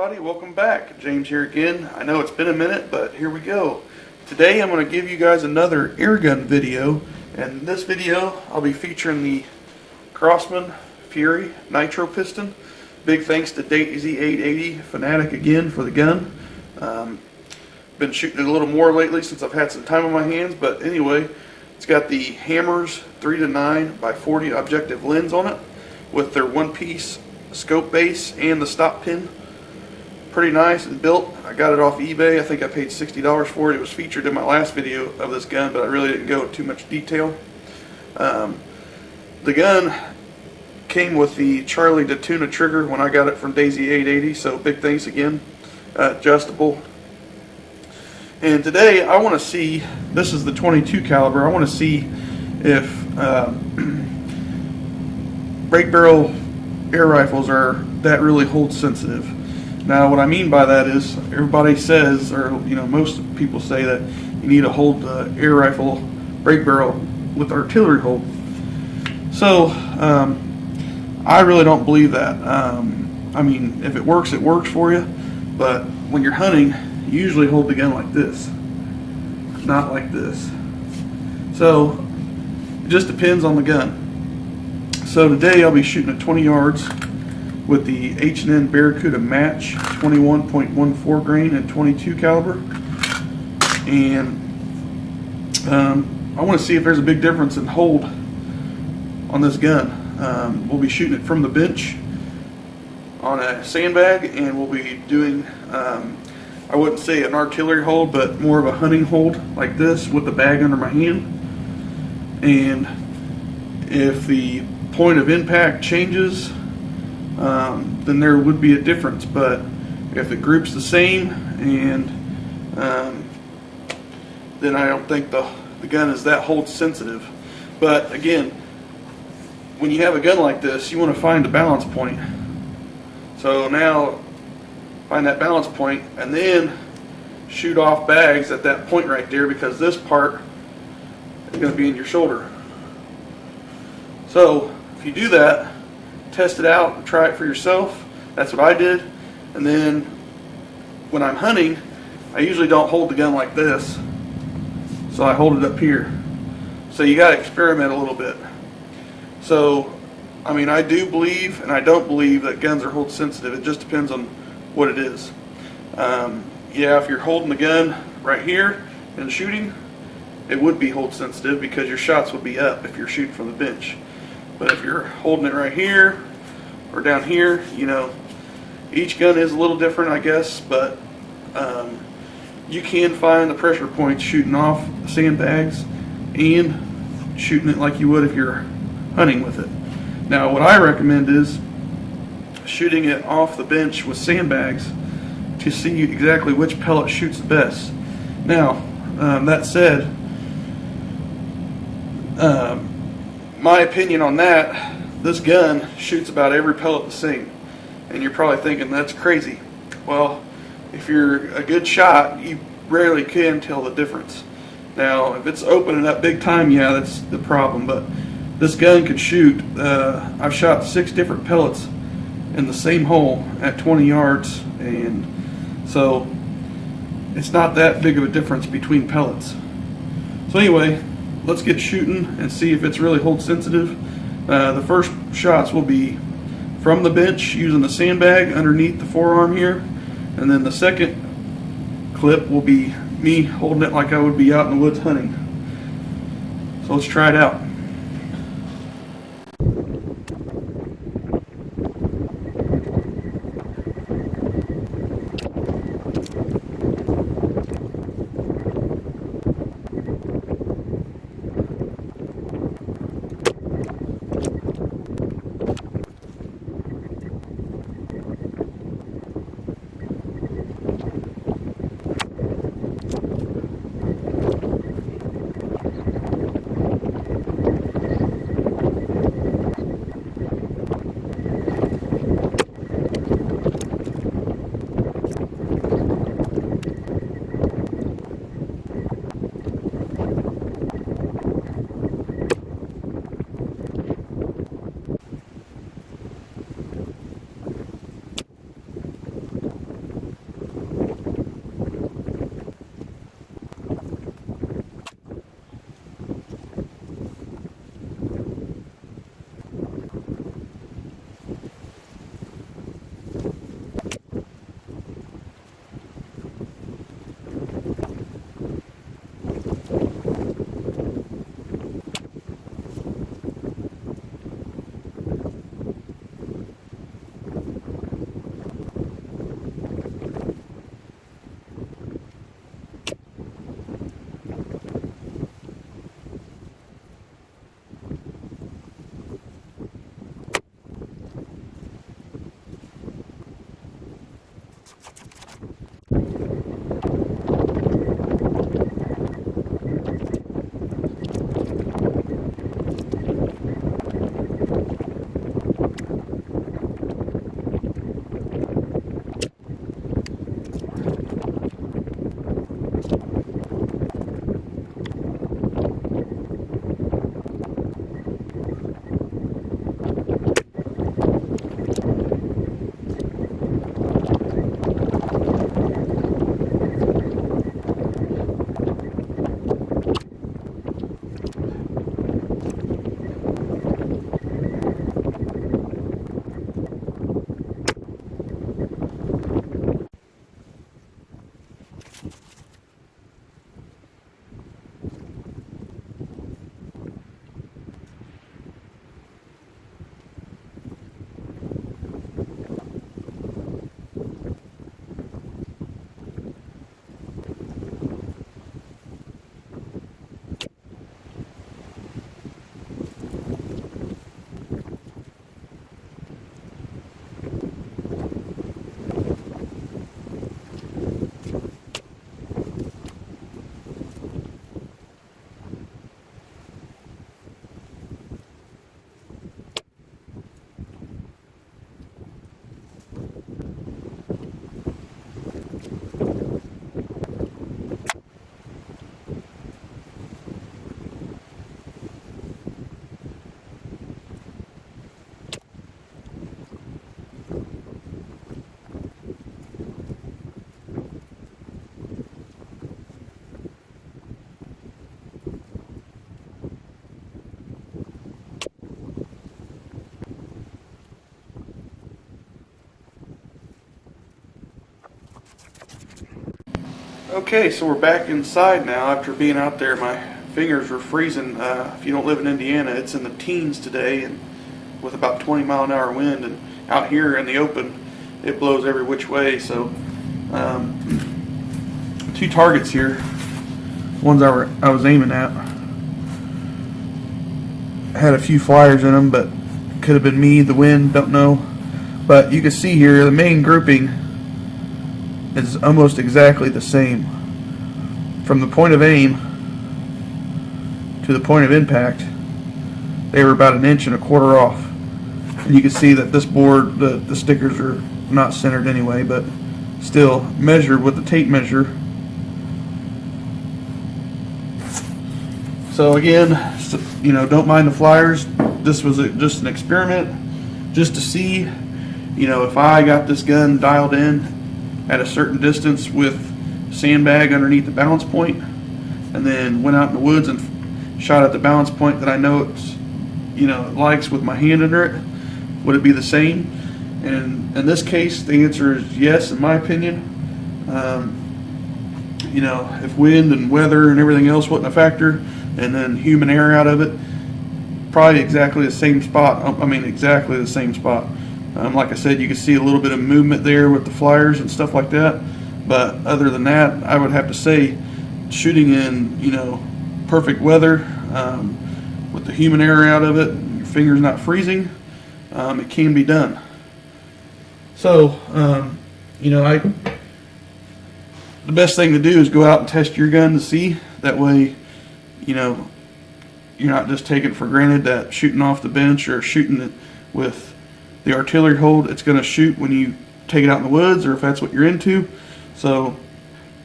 everybody, welcome back. James here again. I know it's been a minute, but here we go. Today I'm going to give you guys another airgun video, and in this video I'll be featuring the Crosman Fury nitro piston. Big thanks to Daisy880 Fanatic again for the gun. Been shooting it a little more lately since I've had some time on my hands, but anyway, it's got the Hammers 3-9x40 objective lens on it with their one-piece scope base and the stop pin. Pretty nice and built. I got it off eBay. I think I paid $60 for it. It was featured in my last video of this gun, but I really didn't go into too much detail. The gun came with the Charlie to Tuna trigger when I got it from Daisy880, so big thanks again. Adjustable. And today I want to see, this is the 22 caliber, I want to see if break barrel air rifles are that really hold sensitive. Now what I mean by that is everybody says, or most people say that you need to hold the air rifle break barrel with artillery hold. So I really don't believe that. I mean, if it works for you, but when you're hunting, you usually hold the gun like this, not like this. So it just depends on the gun. So today I'll be shooting at 20 yards with the H&N Baracuda match 21.14 grain and 22 caliber, and I want to see if there's a big difference in hold on this gun. We'll be shooting it from the bench on a sandbag, and we'll be doing I wouldn't say an artillery hold, but more of a hunting hold like this with the bag under my hand. And if the point of impact changes, then there would be a difference. But if the group's the same, and then I don't think the gun is that hold sensitive. But again, when you have a gun like this, you want to find a balance point. So now find that balance point and then shoot off bags at that point right there, because this part is going to be in your shoulder. So if you do that, test it out and try it for yourself. That's what I did. And then when I'm hunting, I usually don't hold the gun like this, so I hold it up here. So you got to experiment a little bit. So I mean, I do believe and I don't believe that guns are hold sensitive. It just depends on what it is. Yeah, if you're holding the gun right here and shooting, it would be hold sensitive because your shots would be up if you're shooting from the bench. But if you're holding it right here or down here, each gun is a little different, I guess, but you can find the pressure points shooting off sandbags and shooting it like you would if you're hunting with it. Now what I recommend is shooting it off the bench with sandbags to see exactly which pellet shoots the best. Now that said, my opinion on that, this gun shoots about every pellet the same, and you're probably thinking that's crazy. Well, if you're a good shot, you rarely can tell the difference. Now if it's opening up big time, yeah, that's the problem, but this gun could shoot, I've shot 6 different pellets in the same hole at 20 yards, and so it's not that big of a difference between pellets. So anyway, let's get shooting and see if it's really hold sensitive. The first shots will be from the bench using the sandbag underneath the forearm here, and then the second clip will be me holding it like I would be out in the woods hunting. So let's try it out. Okay, so we're back inside now after being out there. My fingers were freezing. If you don't live in Indiana, it's in the teens today, and with about 20-mile-an-hour wind. And out here in the open, it blows every which way. So, two targets here. Ones I was aiming at had a few flyers in them, but could have been me, the wind, don't know. But you can see here the main grouping is almost exactly the same. From the point of aim to the point of impact, they were about 1.25 inches off. And you can see that this board, the stickers are not centered anyway, but still measured with the tape measure. So again, you know, don't mind the flyers. This was just an experiment, just to see, you know, if I got this gun dialed in at a certain distance with sandbag underneath the balance point, and then went out in the woods and shot at the balance point that I know it's, you know, it likes with my hand under it, would it be the same? And in this case, the answer is yes, in my opinion. You know, if wind and weather and everything else wasn't a factor, and then human error out of it, probably exactly the same spot. I mean, exactly the same spot. Like I said, you can see a little bit of movement there with the flyers and stuff like that. But other than that, I would have to say, shooting in, you know, perfect weather, with the human error out of it, your fingers not freezing, it can be done. So, you know, the best thing to do is go out and test your gun to see. That way, you know, you're not just taking for granted that shooting off the bench or shooting it with the artillery hold, it's going to shoot when you take it out in the woods, or if that's what you're into. So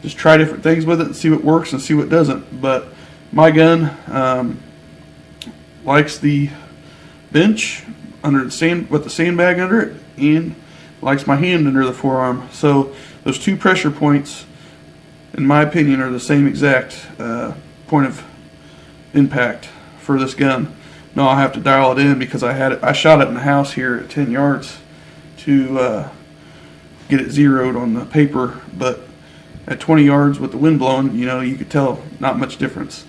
just try different things with it and see what works and see what doesn't. But my gun likes the bench under the sand, with the sandbag under it, and likes my hand under the forearm. So those two pressure points, in my opinion, are the same exact point of impact for this gun. No, I'll have to dial it in because I shot it in the house here at 10 yards to get it zeroed on the paper, but at 20 yards with the wind blowing, you know, you could tell not much difference.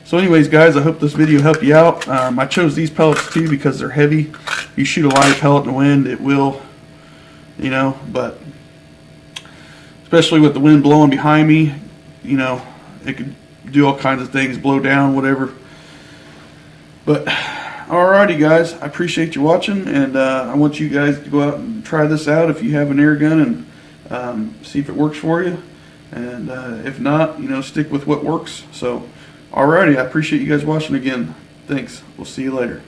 So anyways, guys, I hope this video helped you out. I chose these pellets too because they're heavy. You shoot a lighter pellet in the wind, it will, you know, but especially with the wind blowing behind me, you know, it could do all kinds of things, blow down, whatever. But alrighty, guys, I appreciate you watching, and I want you guys to go out and try this out if you have an air gun, and see if it works for you. And if not, you know, stick with what works. So alrighty, I appreciate you guys watching again. Thanks. We'll see you later.